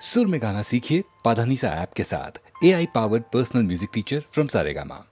सुर में गाना सीखिए पाधानीसा ऐप के साथ। AI powered personal music teacher from Saregama.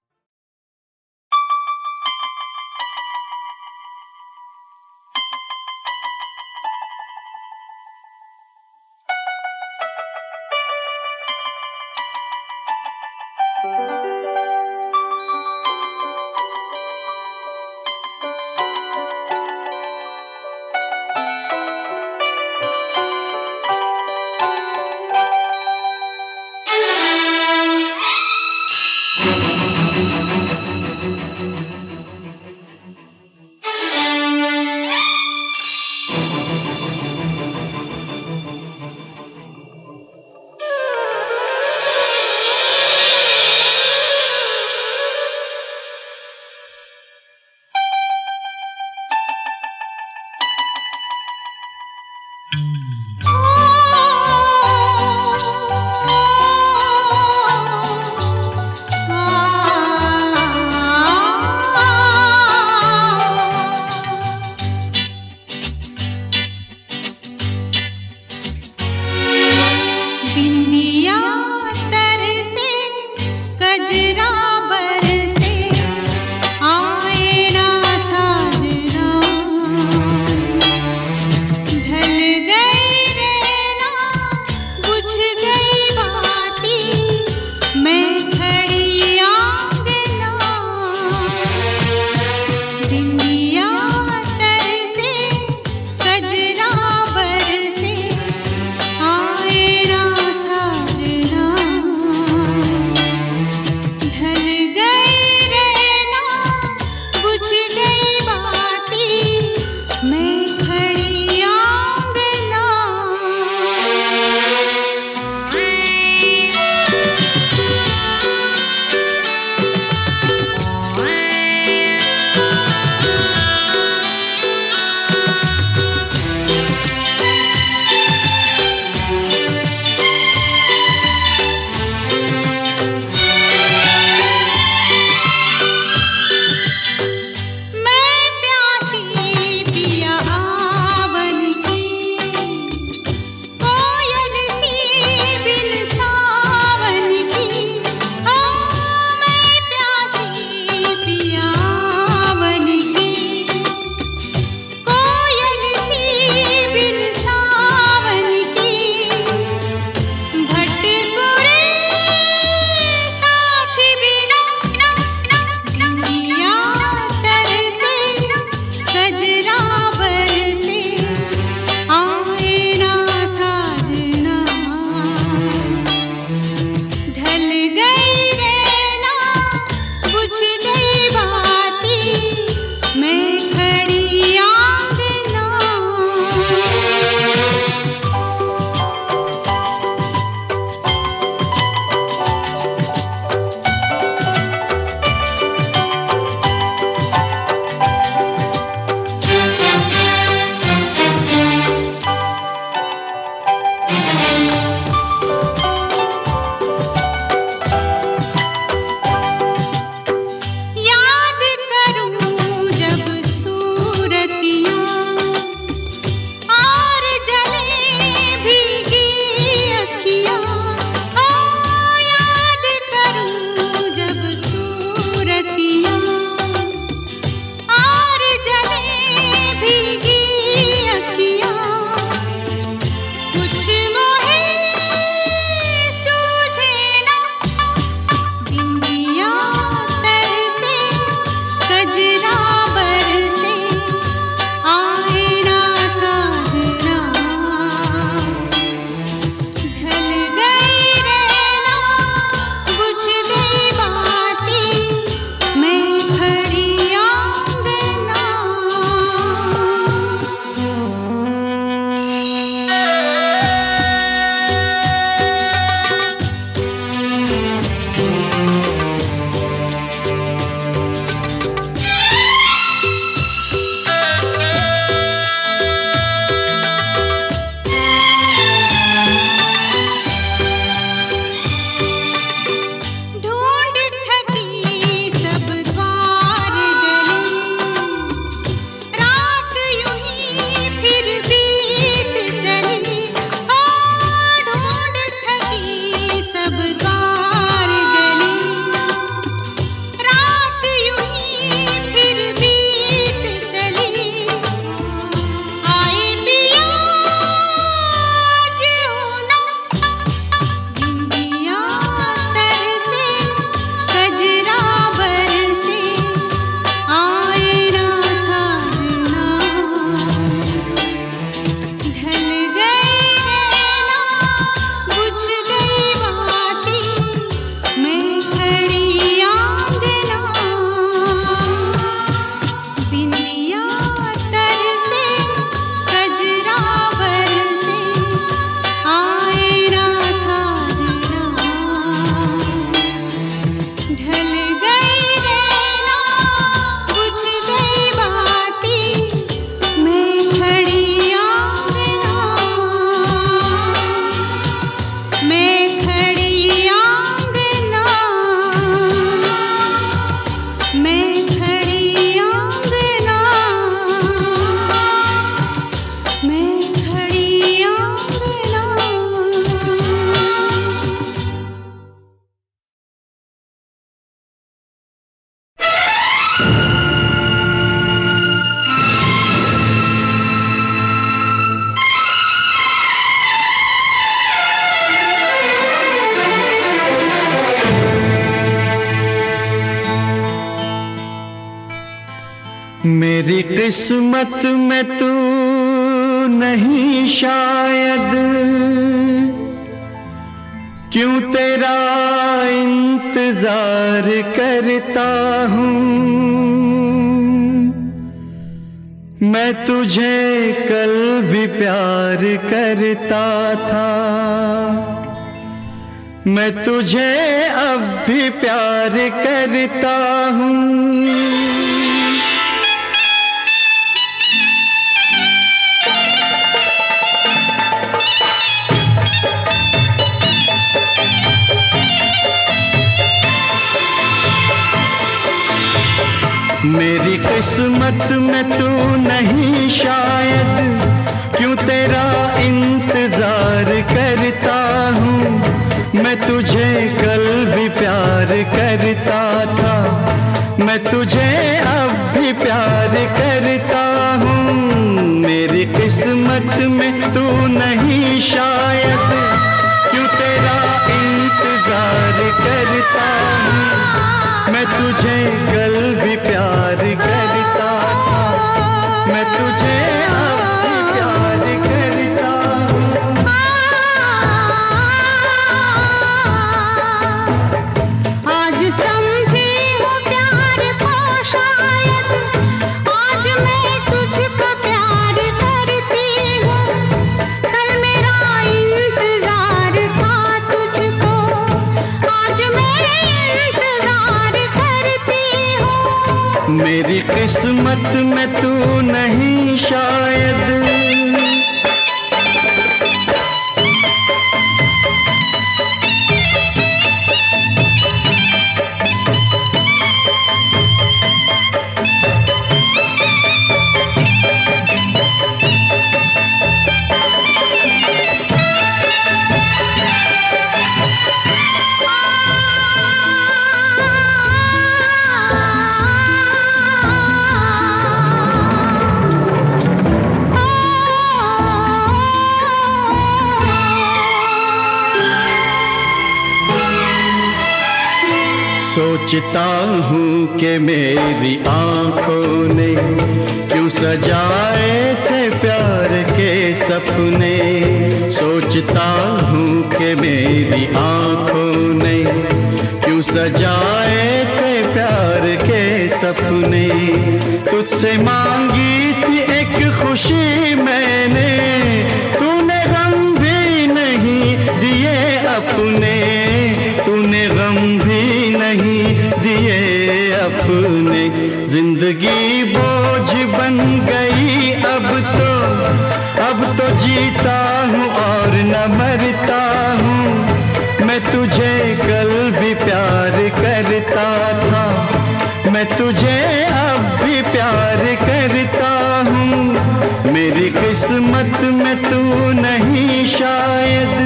मेरी किस्मत में तू नहीं शायद, क्यों तेरा इंतजार करता हूँ। मैं तुझे कल भी प्यार करता था, मैं तुझे अब भी प्यार करता हूँ। मेरी किस्मत में तू नहीं शायद, क्यों तेरा इंतजार करता हूँ। मैं तुझे कल भी प्यार करता था, मैं तुझे अब भी प्यार करता हूँ। मेरी किस्मत में तू नहीं शायद, क्यों तेरा इंतजार करता हूँ। मैं तुझे कल भी प्यार करता था, मैं तुझे अब भी प्यार करता हूँ। आज समझी हो प्यार को शायद, आज मैं तुझको प्यार करती हूँ। कल मेरा इंतजार था तुझको, आज मैं इंतजार करती हूँ। मेरी किस्मत में तू नहीं शायद। सोचता हूँ कि मेरी आँखों ने क्यों सजाए थे प्यार के सपने। सोचता हूँ कि मेरी आँखों ने क्यों सजाए थे प्यार के सपने। तुझसे मांगी थी एक खुशी मैंने, तूने गम भी नहीं दिए अपने, तूने गम भी नहीं दिए अपने। जिंदगी बोझ बन गई अब तो जीता हूँ और न मरता हूँ। मैं तुझे कल भी प्यार करता था, मैं तुझे अब भी प्यार करता हूँ। मेरी किस्मत में तू नहीं शायद।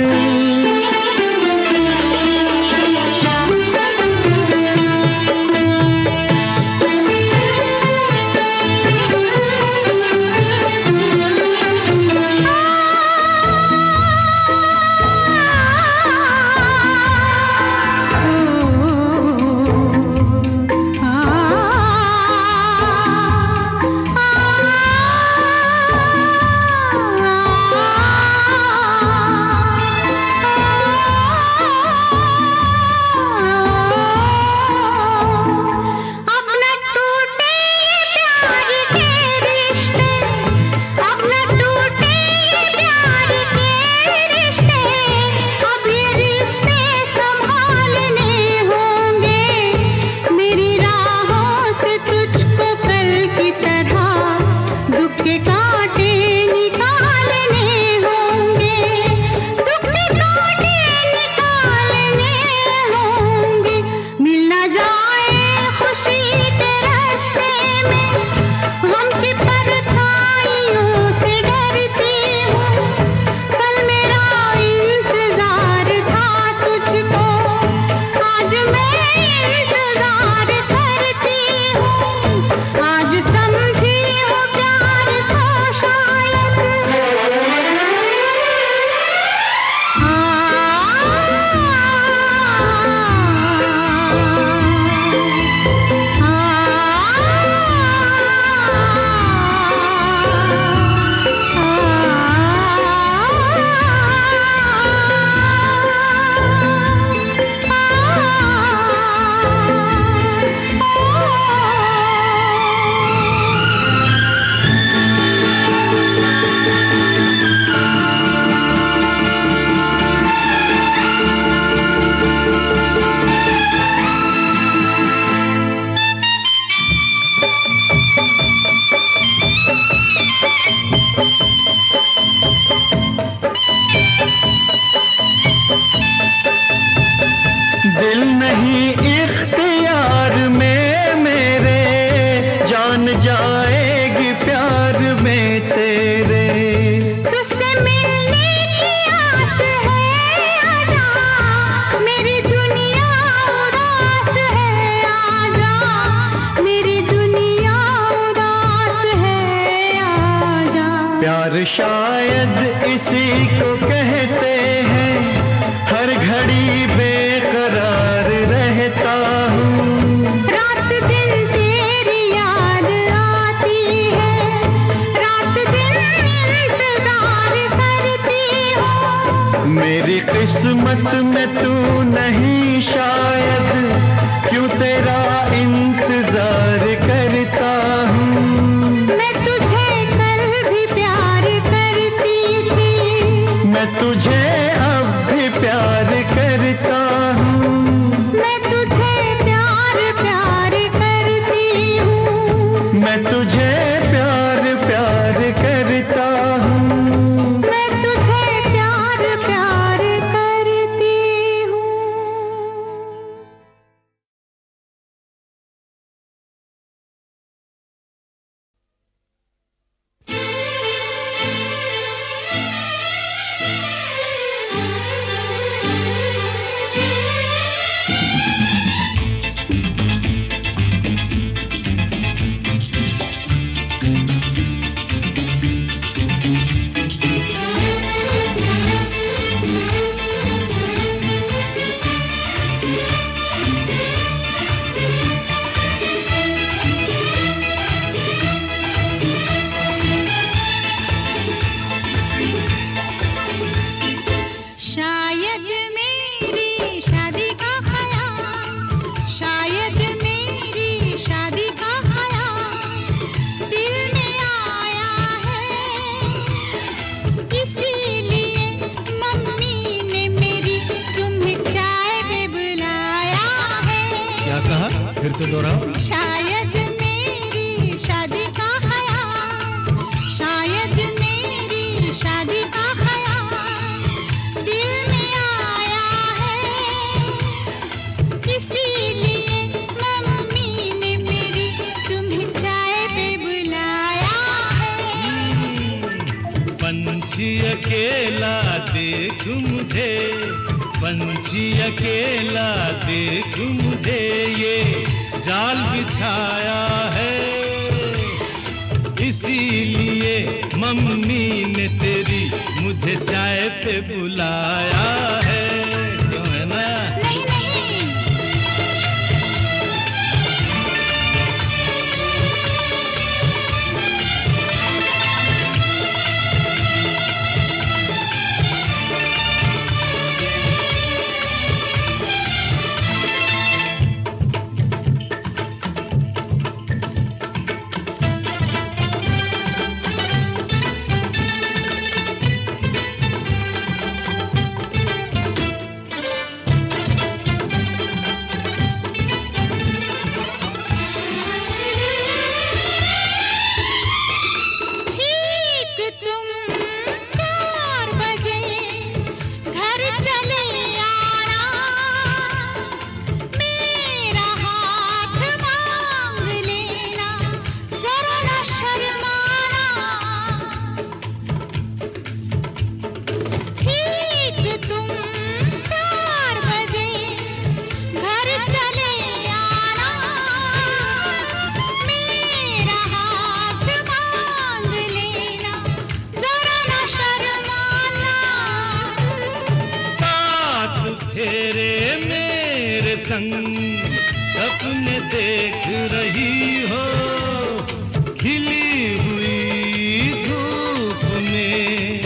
नहीं इख्तियार में मेरे, जान जाएगी प्यार में तेरे। तुझसे मिलने की आस है, आजा मेरी दुनिया उदास है, आजा मेरी दुनिया उदास है, आजा। प्यार शायद इसी को कहते हैं, हर घड़ी बेकरार रहता हूँ। रात दिन तेरी याद आती है, रात दिन इंतजार करती हूँ। मेरी किस्मत में तू नहीं शायद, क्यों तेरा इंतजार करता हूँ। मैं तुझे कल भी प्यार करती थी, मैं तुझे अब भी प्यार करता हूँ। मैं तुझे प्यार प्यार करती हूँ, मैं तुझे प्यार प्यार करता हूँ। मैं तुझे प्यार प्यार करती हूँ। शायद मेरी शादी का ख्याल, शायद मेरी शादी का ख्याल दिल में आया है, इसीलिए मम्मी ने मेरी तुम्हें चाय पे बुलाया है। क्या कहा? फिर से दोहराओ। शायद मेरी शादी का ख्याल, शायद मेरी शादी का ख्याल दिल में आया है, इसीलिए मम्मी ने मेरी तुम्हें चाय पे बुलाया है। पंछी अकेला देख मुझे, पंछी अकेला देख मुझे, ये जाल बिछाया है, इसीलिए मम्मी ने तेरी मुझे चाय पे बुलाया है। क्यों है ना? नहीं नहीं, संग सपने देख रही हो, खिली हुई धूप में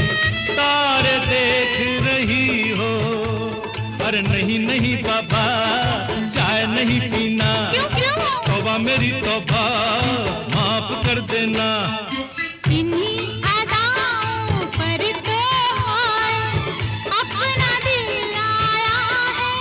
तारे देख रही हो। अरे नहीं नहीं बाबा, चाय नहीं पीना, तौबा मेरी तौबा, माफ कर देना। इन्हीं अदाओं पर तो अपना दिल आया है,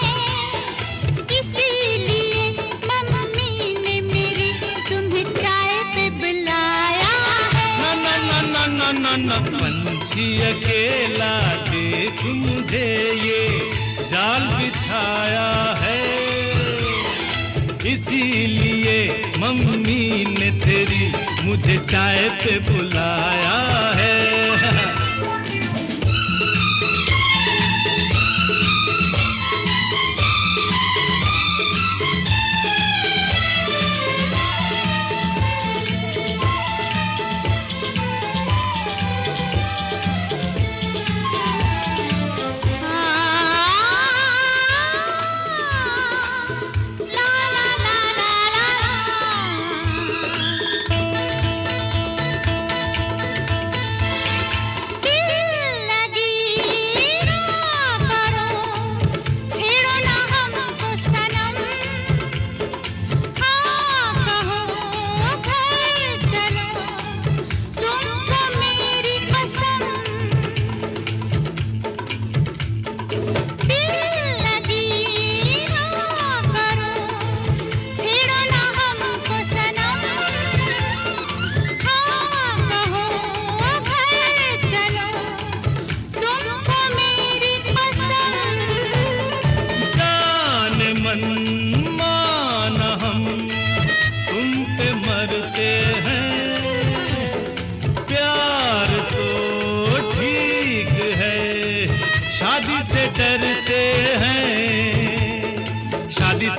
इसीलिए मम्मी ने मेरी तुम्हें चाय पे बुलाया है। ना ना ना ना ना ना, पंछी अकेला देख मुझे ये जाल बिछाया है। इसीलिए मम्मी ने तेरी मुझे चाय पे बुलाया है।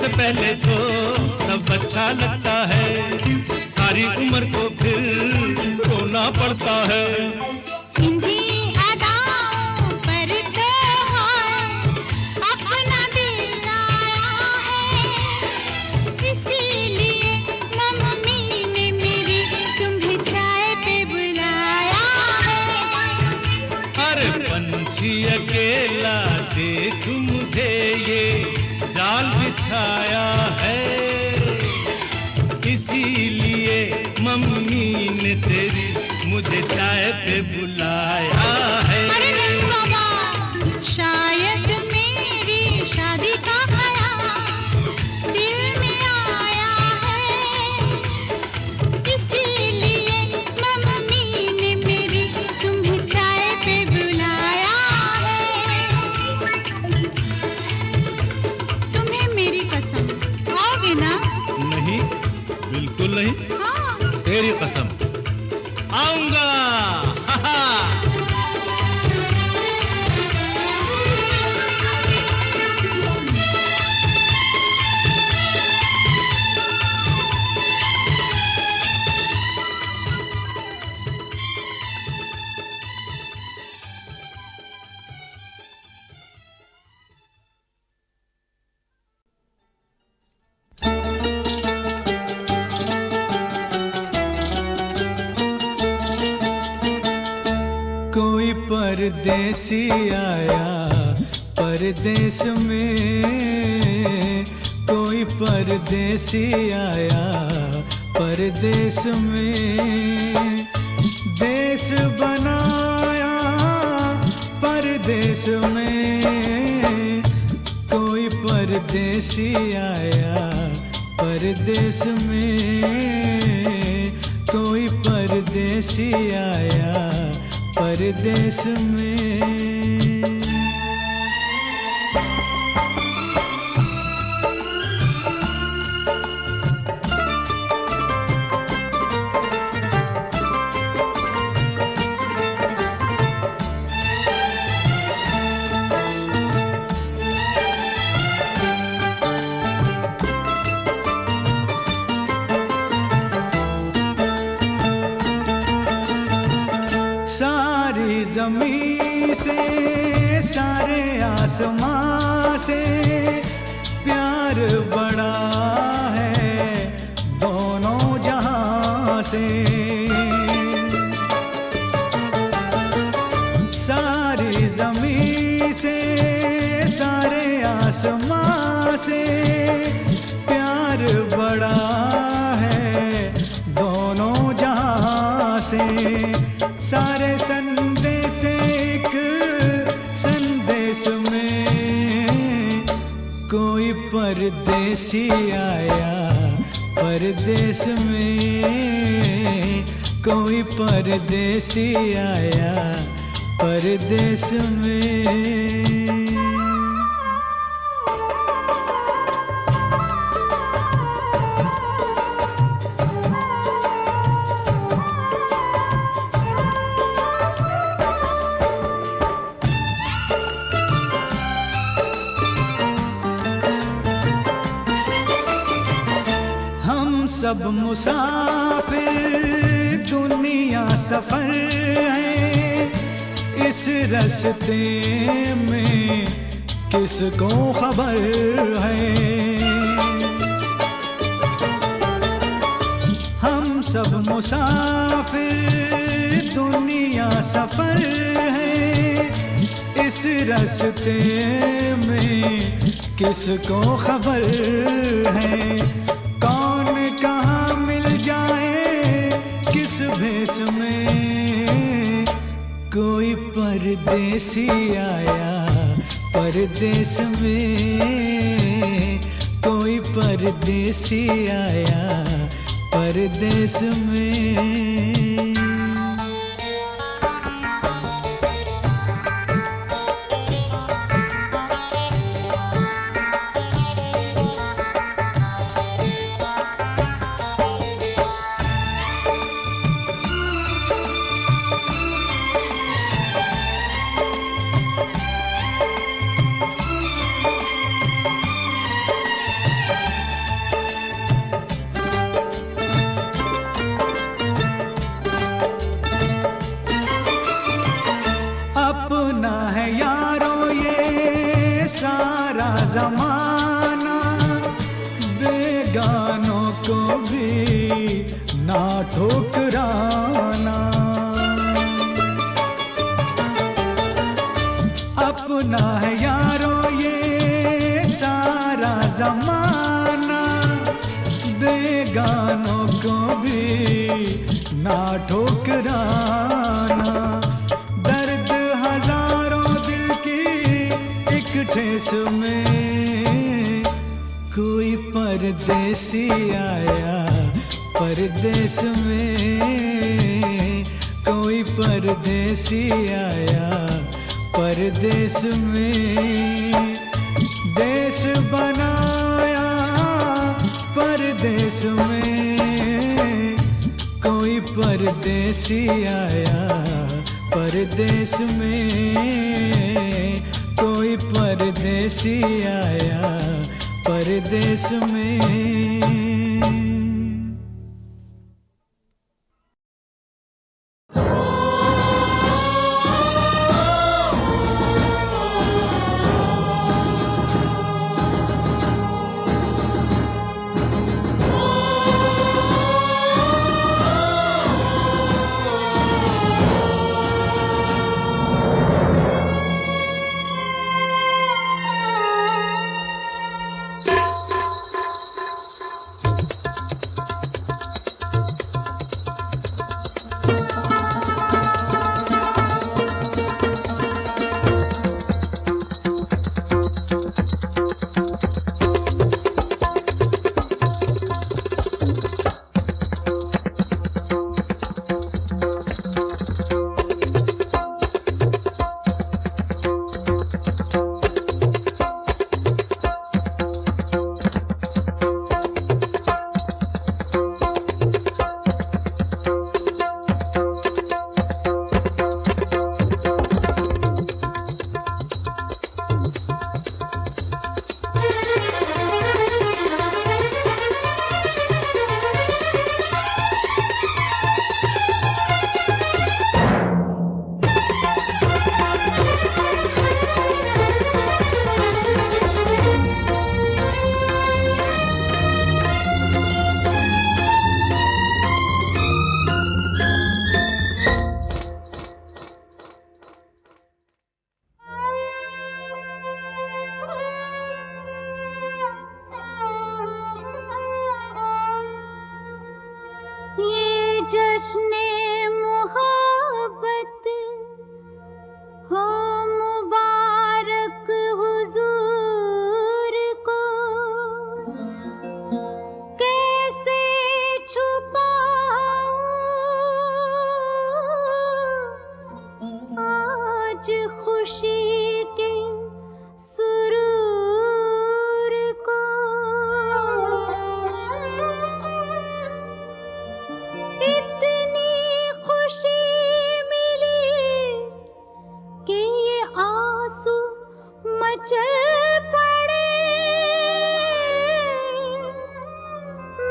पहले तो सब अच्छा लगता है, सारी उम्र को फिर रोना पड़ता है। इन्हीं अदाओं पर तो अपना दिल लाया है, इसीलिए मम्मी ने मेरी तुम्हें चाय पे बुलाया है। अरे पंछी अकेला देख मुझे ये जाल बिछाया है, इसीलिए मम्मी ने तेरी मुझे चाय पे बुलाया है। अरे नहीं बाबा, शायद मेरी शादी का ख्याल दिल में आया है, इसीलिए मम्मी ने मेरी तुम्हें चाय पे बुलाया है। तुम्हें मेरी कसम, आओगे ना? नहीं, बिल्कुल नहीं। हाँ। तेरी कसम, आऊंगा। हा हा। कोई परदेसी आया परदेश में, कोई परदेसी आया परदेश में, देश बनाया परदेश में। कोई परदेसी आया परदेश में, कोई परदेसी आया परदेश में। सारी ज़मीं से सारे आसमां से प्यार बड़ा है दोनों जहां से। सारी ज़मीं से सारे आसमां से प्यार बड़ा है दोनों जहां से। सारे संदेश एक संदेश में, कोई परदेसी आया परदेश में, कोई परदेसी आया परदेश में। सब मुसाफिर दुनिया सफर है, इस रास्ते में किसको खबर है। हम सब मुसाफिर दुनिया सफर है, इस रास्ते में किसको खबर है। कौन कहाँ मिल जाए किस भेष में, कोई परदेसी आया परदेश में, कोई परदेसी आया परदेश में। अपना है यारो ये सारा जमाना, बेगानों को भी ना ठुकराना। अपना है यारो ये सारा जमाना, बेगानों को भी ना ठुकराना। दर्द हजारों दिल की एक ठेस में, कोई परदेसी आया परदेश में, कोई परदेसी आया परदेश में। देश बनाया परदेश में, कोई परदेसी आया परदेश में, कोई परदेसी आया परदेश में। जश्ने मोहब्बत हो मुबारक हुजूर को, कैसे छुपाऊं आज खुशी के सुरूर को। इतनी खुशी मिली कि ये आंसू मचल पड़े।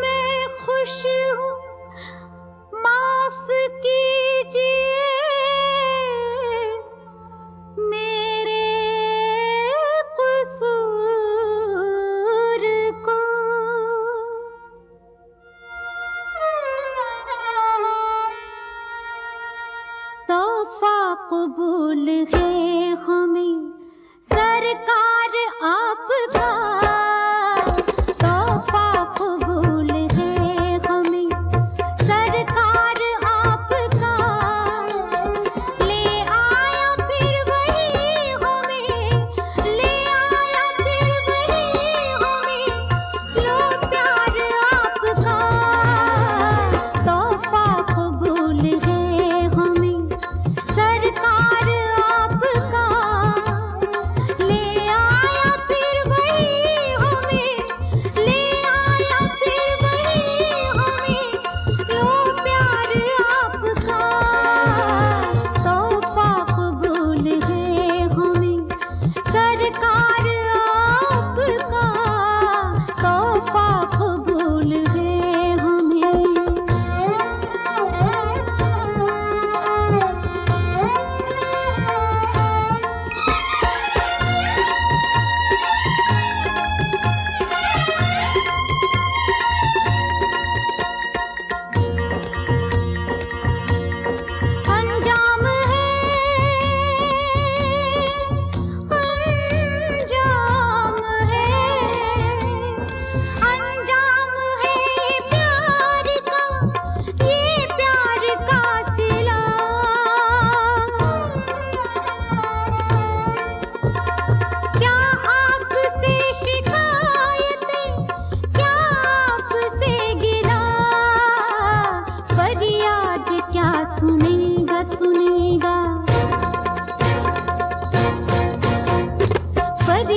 मैं खुश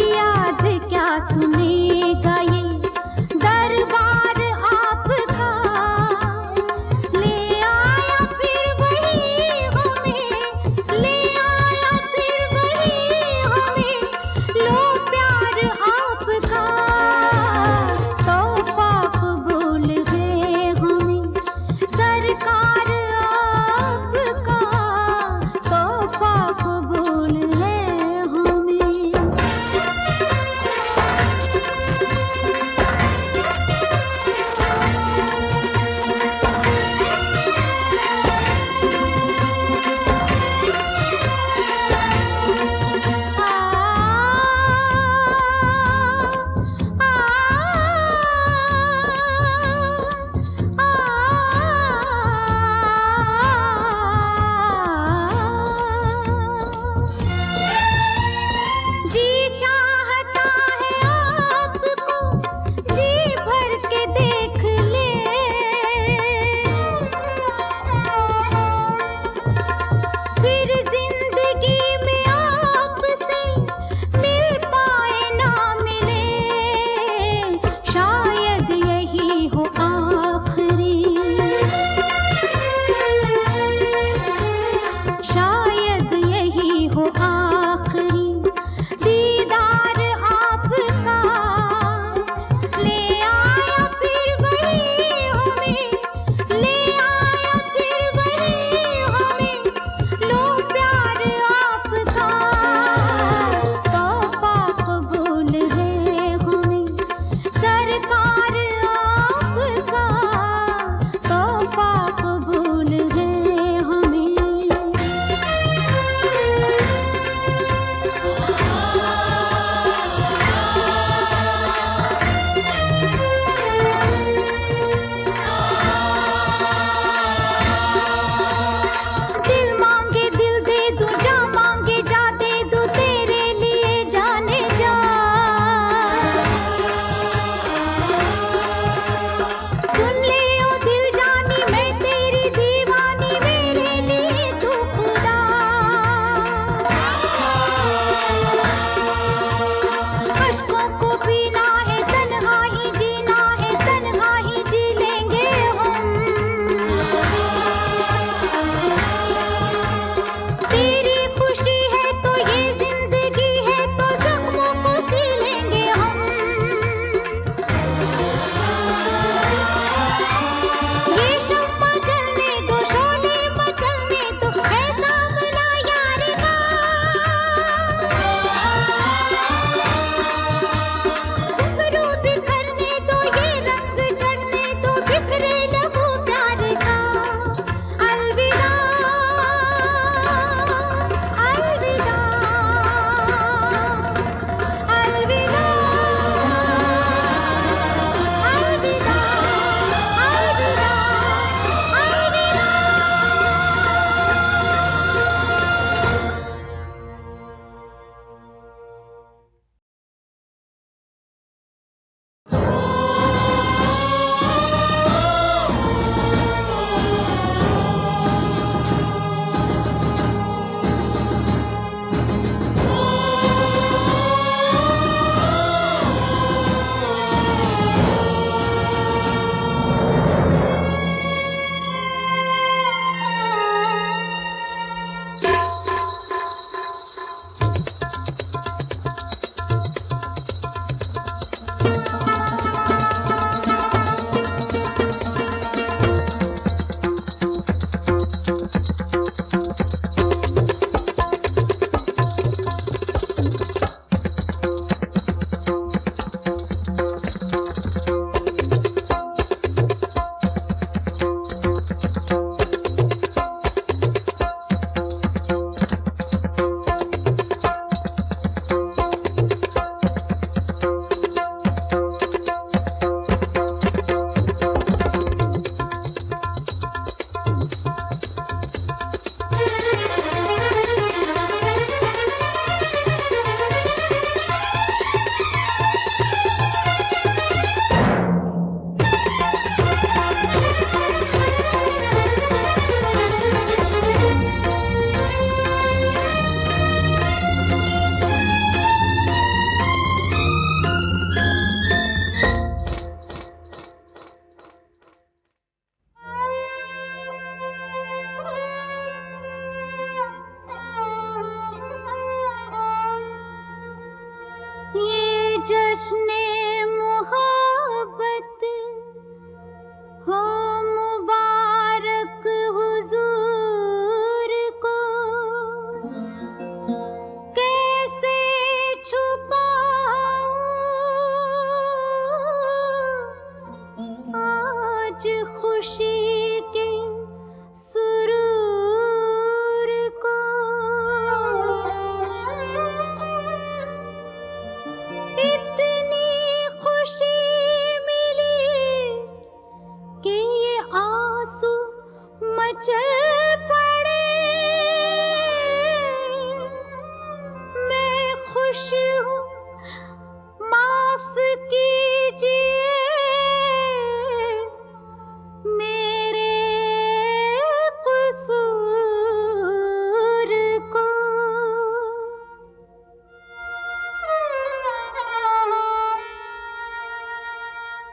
फरियाद क्या सुनेगा ये दरबार आपका, ले आया फिर वही हमें, ले आया फिर वही हमें, लो प्यार आपका, तोहफा कबूल है हमें सरकार आपका, तोहफा कबूल है हमें। जी चाहता है आपको जी भर के देख ले, फिर जिंदगी में आपसे मिल पाए ना मिले, शायद यही हो आखिरी, शायद यही हो आखिरी दीदार आपका, ले आया फिर वही हमें, ले आया फिर वही हमें, लो प्यार आपका, तोहफा कबूल है हमें सरकार आपका, तोहफा कबूल है हमें। दिल मांगे दिल दे दूं, जा मांगे जा दे दूं, तेरे लिए जाने जा, सुन ले ओ दिल जानी मैं तेरी दीवानी, मेरे लिए तू खुदा, अश्कों को पीना है तन्हा ही जीना है, तन्हा ही जी लेंगे हम, तेरी खुशी है तो ये जिंदगी है तो जख्मों को सी लेंगे हम, ये शम्मा जलने दो शोले मचलने दो, है सामना यार का, घुंघरू बिखरने दो, ये रंग चढ़ने दो, बिखरे लहू प्यार का, अलविदा अलविदा अलविदा अलविदा अलविदा अलविदा। जश्ने मोहब्बत हो मुबारक हुजूर को, कैसे छुपाऊं आज खुशी के सुरूर को। इतनी खुशी मिली कि ये आंसू मचल पड़े। मैं खुश हूँ, माफ कीजिए मेरे कसूर को।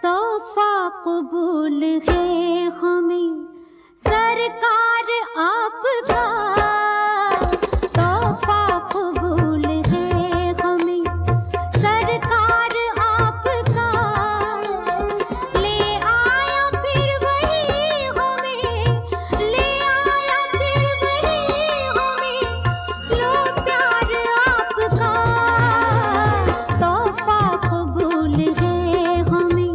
तोहफा कबूल है हमें सरकार आपका, तोहफा कबूल है हमें सरकार आपका। ले आया फिर वही हमें, ले आया फिर वही हमें, लो प्यार आपका। तोहफा कबूल है हमें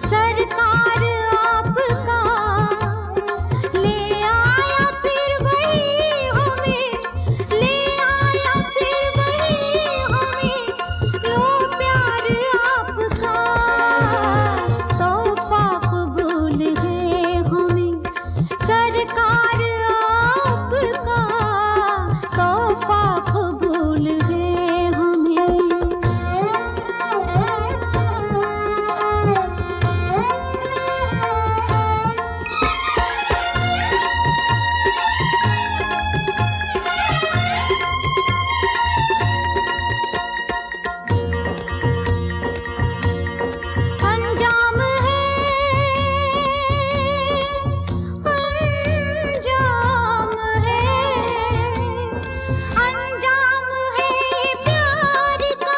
सरकार आपका। ले आया फिर वही हमें, ले आया फिर वही हमें, लो प्यार आपका। तोहफा कबूल है हमें सरकार आपका, तोहफा कबूल है हमें। अंजाम है, अंजाम है, अंजाम है प्यार का,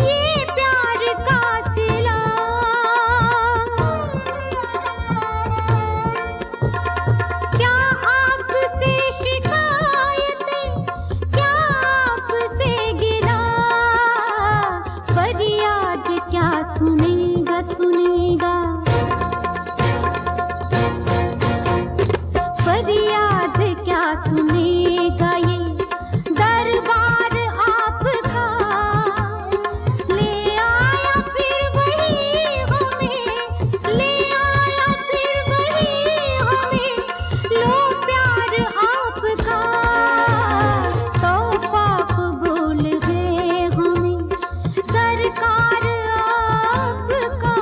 ये प्यार का सिला। क्या आपसे शिकायतें, क्या आपसे गिला, फरियाद क्या सुनेगा सुनेगा, फरियाद क्या सुनेगा ये दरबार आपका। ले आया फिर वही हमें, ले आया फिर वही हमें, लो प्यार आपका। तोहफा कबूल है हमें सरकार आपका,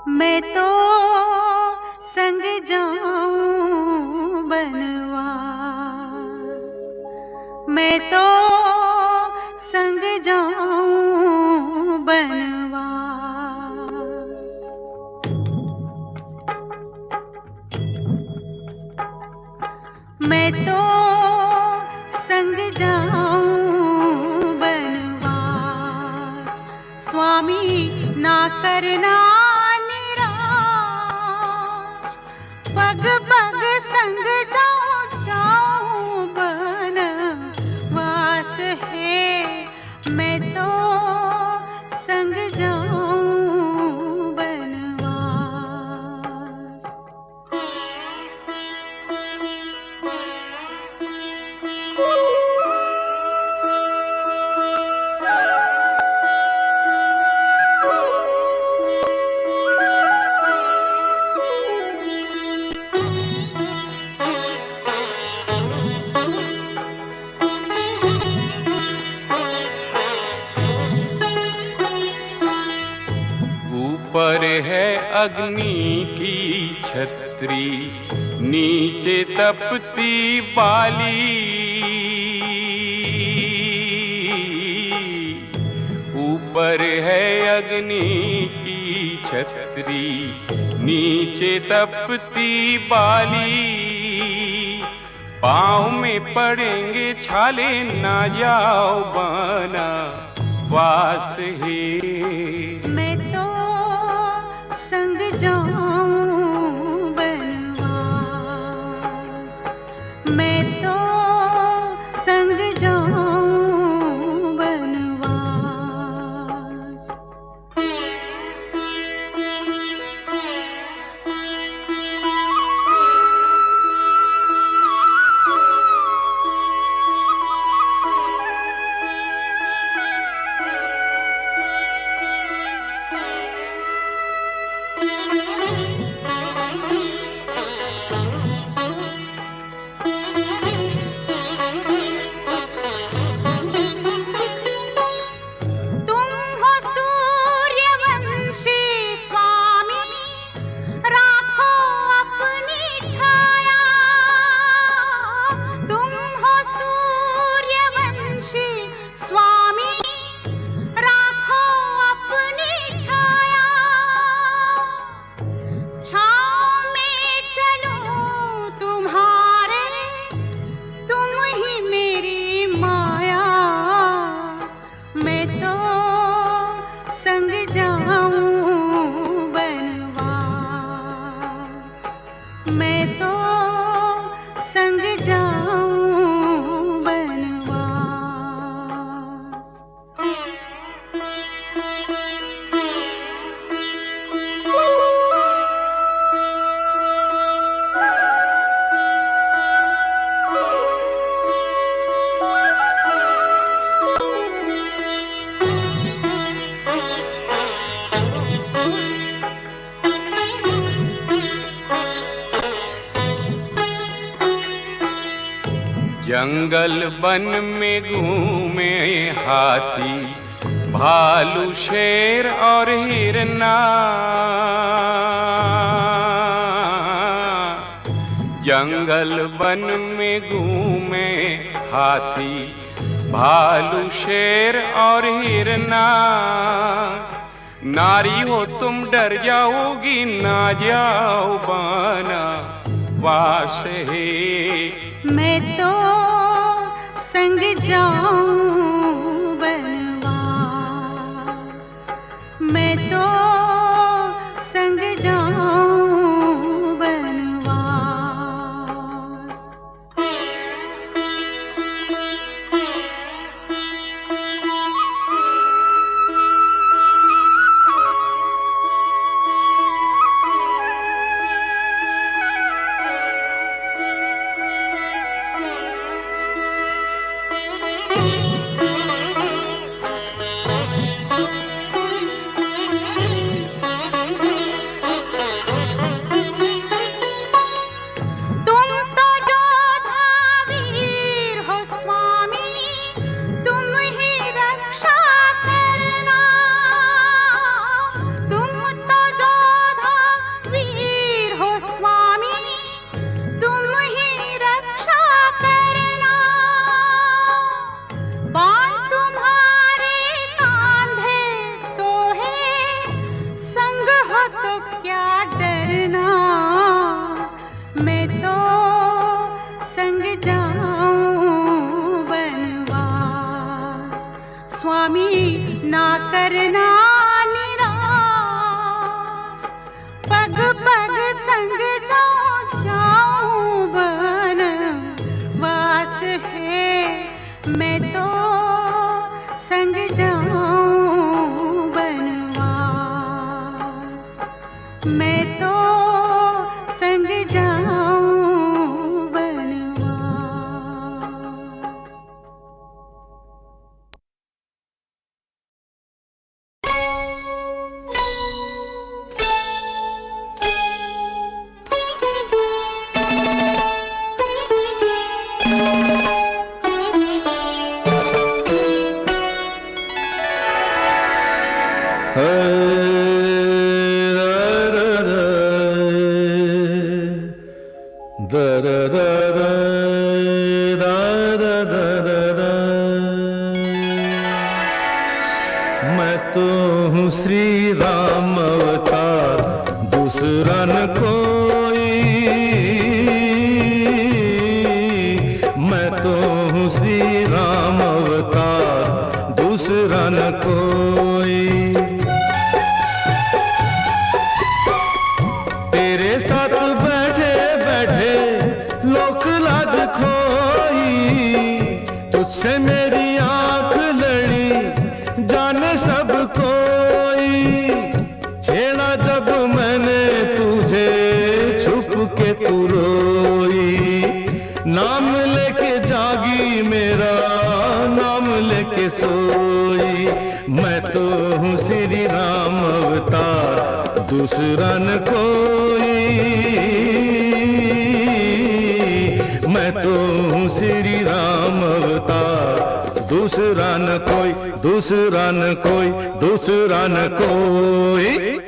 मैं तो संग जाऊं बनवास, मैं तो संग जाऊं बनवास। मैं तो संग जाऊं बनवास, स्वामी ना करना निराश, पग पग संग जाऊं बनवास है। मैं तो संग जाऊं बनवास। ऊपर है अग्नि की छतरी, नीचे तपती बाली। ऊपर है अग्नि की छतरी, नीचे तपती बाली। पाँव में पड़ेंगे छाले, ना जाओ बना वास है। मैं तो संग जाऊं बनवास, मैं तो संग जाऊं बनवास। मैं तो संग जाऊं बनवास। जंगल वन में घूमे हाथी, भालू शेर और हिरना। जंगल वन में घूमे हाथी, भालू शेर और हिरना। नारी हो तुम डर जाओगी, ना जाओ बना वास है। मैं तो संग जाऊं बनवास, मैं तो संग जाऊं बनवास। मैं तो संग जाऊं बनवास। मैं तो हूँ श्री राम अवतार, दूसरा न कोई। मैं तो हूँ श्री राम अवतार, दूसरा न कोई। तेरे साथ बैठे बैठे लोक लाज खोई, तुझसे मेरी आंख लड़ी जाने सब कोई। छेड़ा जब मैंने तुझे छुप के तू रोई, नाम लेके जागी मेरा नाम लेके सोई। मैं तो हूँ श्री राम अवतार, दूसरा न कोई। मैं तो हूँ श्री राम अवतार, दूसरा न कोई, दूसरा न कोई, दूसरा न कोई।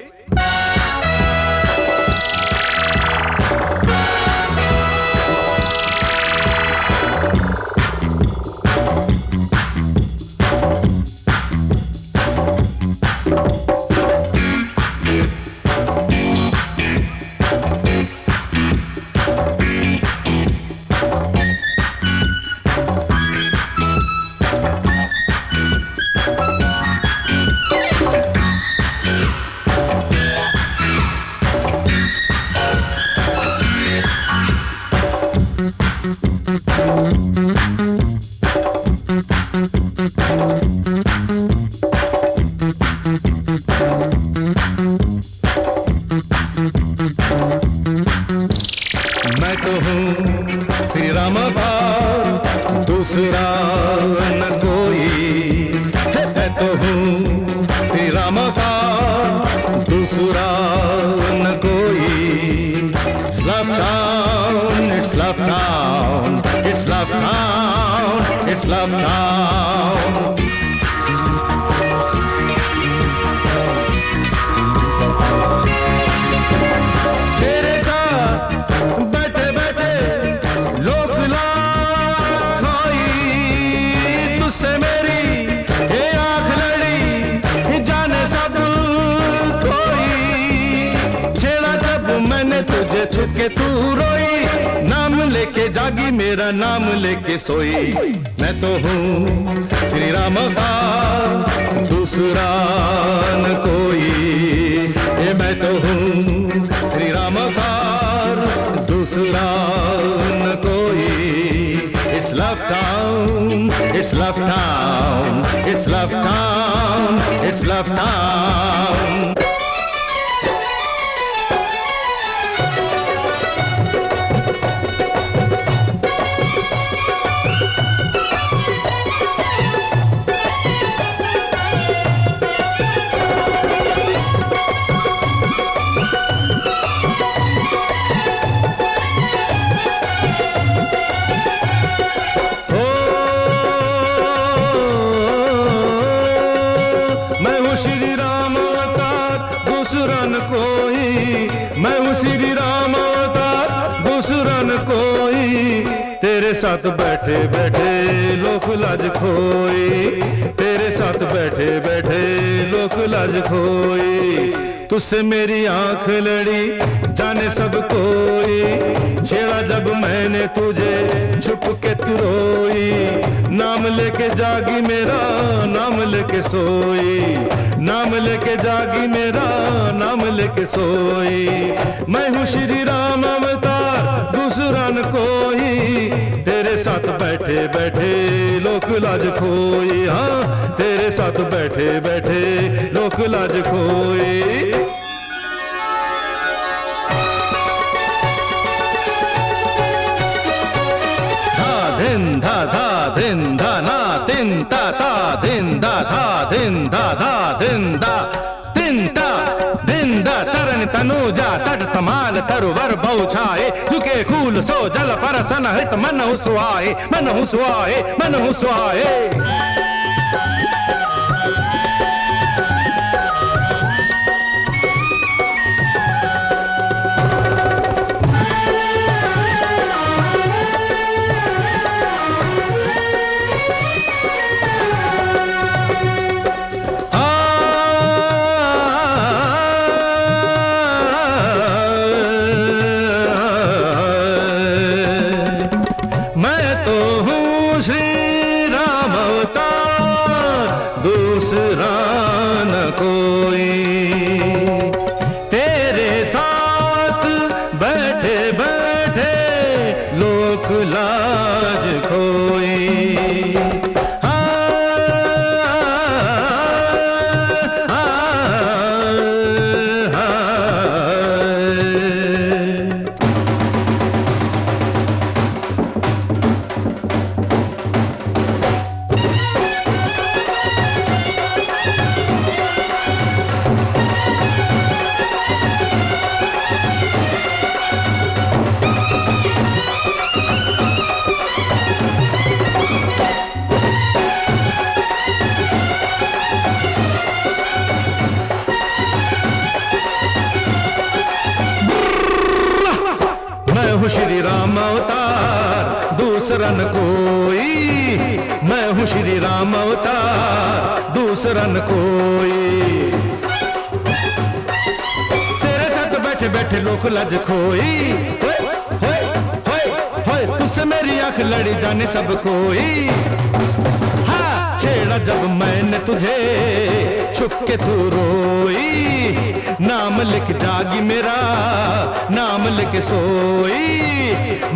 मैं तो हूँ श्री राम अवतार, दूसरा न कोई। मैं तो हूँ श्री राम अवतार, दूसरा न कोई। It's love town, it's love town, it's love town, it's love town. तेरे साथ बैठे बैठे लोक लाज खोई, तुझसे मेरी ये आँख लड़ी जाने सब कोई। छेड़ा जब मैंने तुझे छुप के तू रोई, नाम लेके जागी मेरा नाम लेके सोई। मैं तो हूँ श्री राम अवतार, दूसरा न कोई। ये मैं तो हूँ श्री राम अवतार, दूसरा न कोई। It's love town, it's love town, it's love town, it's love town. मैं हूँ श्री राम अवतार, दूसरा न कोई। तेरे साथ बैठे बैठे लोक लाज खोई, तेरे साथ बैठे बैठे लोक लाज खोई। तुझसे मेरी आंख लड़ी जाने सब कोई। छेड़ा जब मैंने तुझे छुप के तू रोई, नाम लेके जागी मेरा नाम लेके सोई। नाम लेके जागी मेरा नाम लेके सोई। मैं हूँ श्री राम अवतार, दूसरा न कोई। तेरे साथ बैठे बैठे लोक लाज खोई। हाँ, तेरे साथ बैठे बैठे लोक लाज खोई। तरंग तनुजा तट तमाल तरुवर बहु छाए झुके कूल सो जल परसन हित मन हुसुआए मन हुसुआए मन हुसुआए श्री राम अवतार दूसरा न कोई मैं हूँ श्री राम अवतार दूसरा न कोई तेरे साथ बैठे बैठे लोक लज खोई तुझसे मेरी आंख लड़ी जाने सब कोई हाँ छेड़ा जब मैंने तुझे छुप के तू रोई नाम लिख जागी मेरा नाम लिख सोई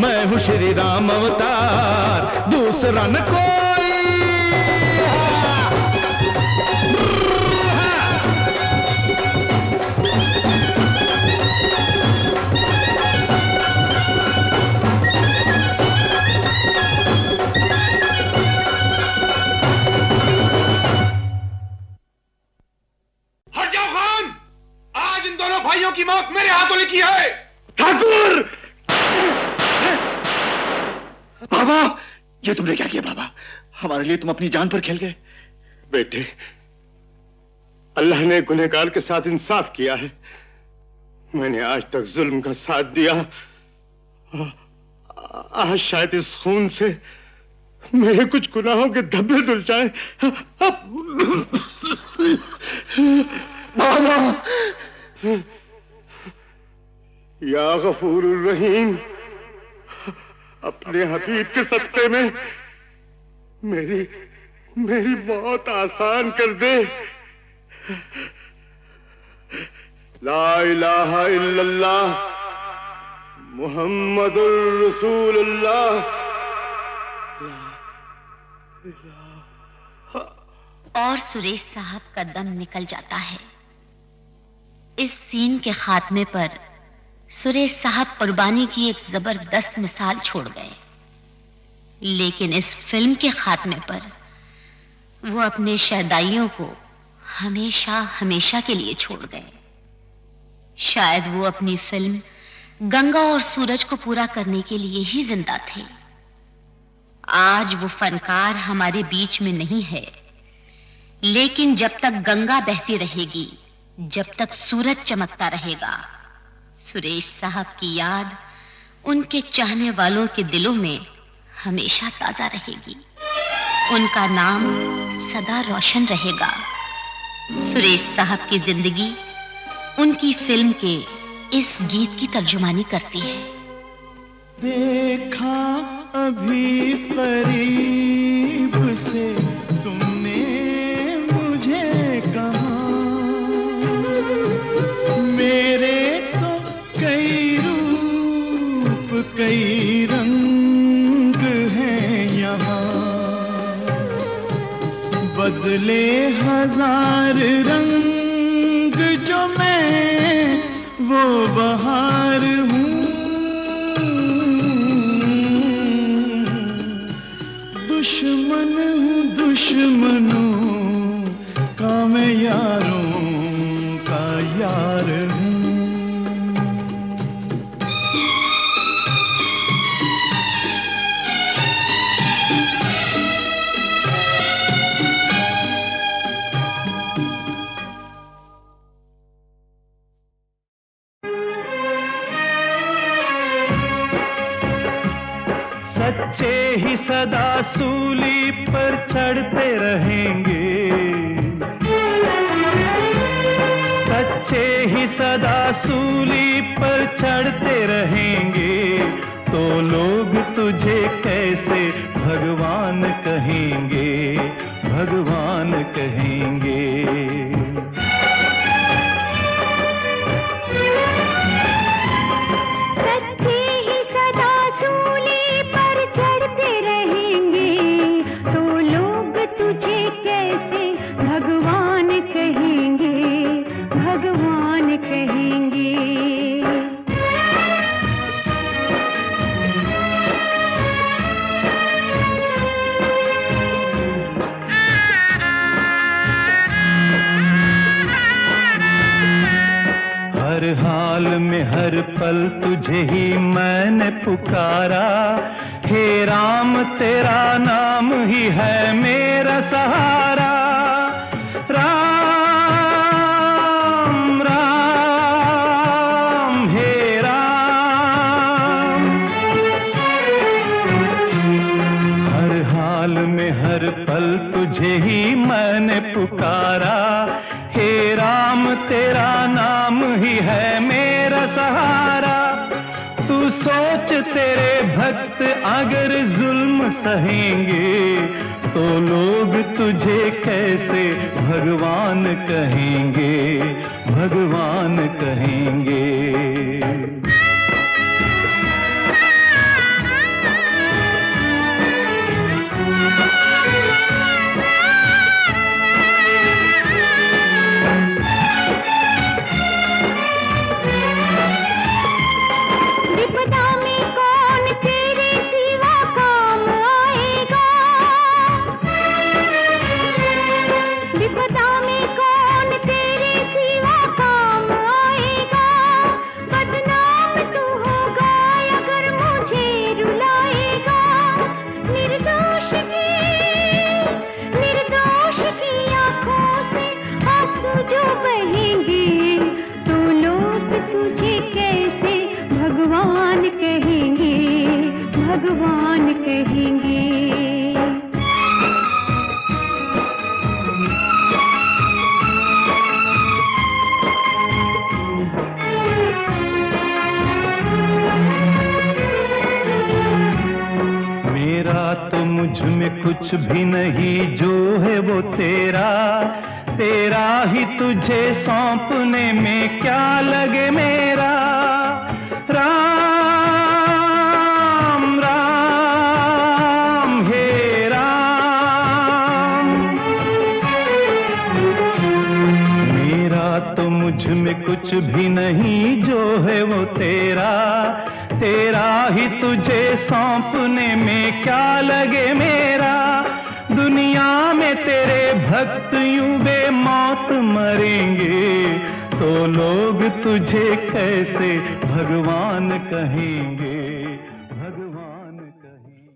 मैं हूँ श्री राम अवतार दूसरा न कोई की मौत मेरे हाथों लिखी है। ठाकुर! बाबा, ये तुमने क्या किया बाबा? हमारे लिए तुम अपनी जान पर खेल गए। बेटे, अल्लाह ने गुनहगार के साथ इंसाफ किया है। मैंने आज तक जुल्म का साथ दिया। आज शायद इस खून से मेरे कुछ गुनाहों के धब्बे धुल जाए। बाबा, या गफूर रहीम, अपने हबीब के सदक़े में मेरी मौत आसान कर दे। ला इलाहा इल्लल्लाह मुहम्मदुर रसूलुल्लाह। और सुरेश साहब का दम निकल जाता है। इस सीन के खात्मे पर सुरेश साहब कुर्बानी की एक जबरदस्त मिसाल छोड़ गए, लेकिन इस फिल्म के खात्मे पर वो अपने शहदाइयों को हमेशा हमेशा के लिए छोड़ गए। शायद वो अपनी फिल्म गंगा और सूरज को पूरा करने के लिए ही जिंदा थे। आज वो फनकार हमारे बीच में नहीं है, लेकिन जब तक गंगा बहती रहेगी, जब तक सूरज चमकता रहेगा, सुरेश साहब की याद उनके चाहने वालों के दिलों में हमेशा ताजा रहेगी। उनका नाम सदा रोशन रहेगा। सुरेश साहब की जिंदगी उनकी फिल्म के इस गीत की तर्जुमानी करती है। देखा अभी करीब से तुमने मुझे कहा, मेरे तो कई रूप कई रंग हैं यहाँ, बदले हजार रंग जो मैं वो बहार हूँ। दुश्मन हूँ दुश्मनों का मैं यारों का यार हूँ। सच्चे ही सदा सूली पर चढ़ते रहेंगे, सच्चे ही सदा सूली पर चढ़ते रहेंगे, तो लोग तुझे कैसे भगवान कहेंगे, भगवान कहेंगे। सच्चे ही सदा सूली पर चढ़ते रहेंगे, तो लोग तुझे कैसे भगवान कहेंगे, भगवान कहेंगे। हर हाल में हर पल तुझे ही मैंने पुकारा, हे राम तेरा नाम ही है मेरा सहारा। राम राम हे राम, हर हाल में हर पल तुझे ही मैंने पुकारा, हे राम तेरा नाम ही है मेरा सहारा। तू सोच तेरे भक्त अगर जुल्म सहेंगे, तो लोग तुझे कैसे भगवान कहेंगे, भगवान कहेंगे। विपदा में कौन तेरे सिवा काम आएगा, विपदा में कौन तेरे सिवा काम आएगा। बदनाम तू होगा अगर मुझे रुलाएगा। निर्दोष की आंखों से आंसू जो बहेंगे, तो लोग तुझे कैसे भगवान कहेंगे, भगवान कहेंगे। मेरा तो मुझ में कुछ भी नहीं, जो है वो तेरा, तेरा ही तुझे सौंपने में क्या लगे मेरा। राम राम हे राम, मेरा तो मुझ में कुछ भी नहीं, जो है वो तेरा, तेरा ही तुझे सौंपने में क्या लगे मेरा। दुनिया में तेरे भक्त यूं बेमौत मरेंगे, तो लोग तुझे कैसे भगवान कहेंगे, भगवान कहेंगे।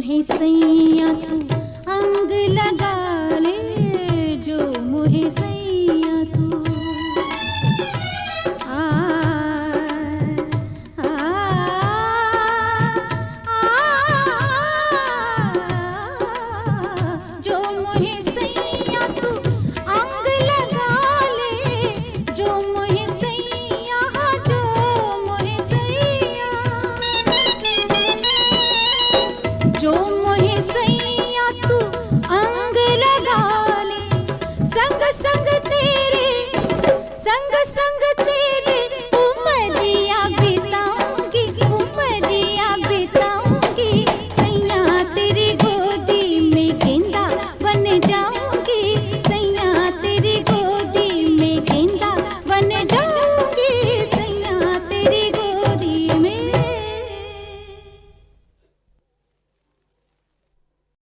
मोहे सैया तू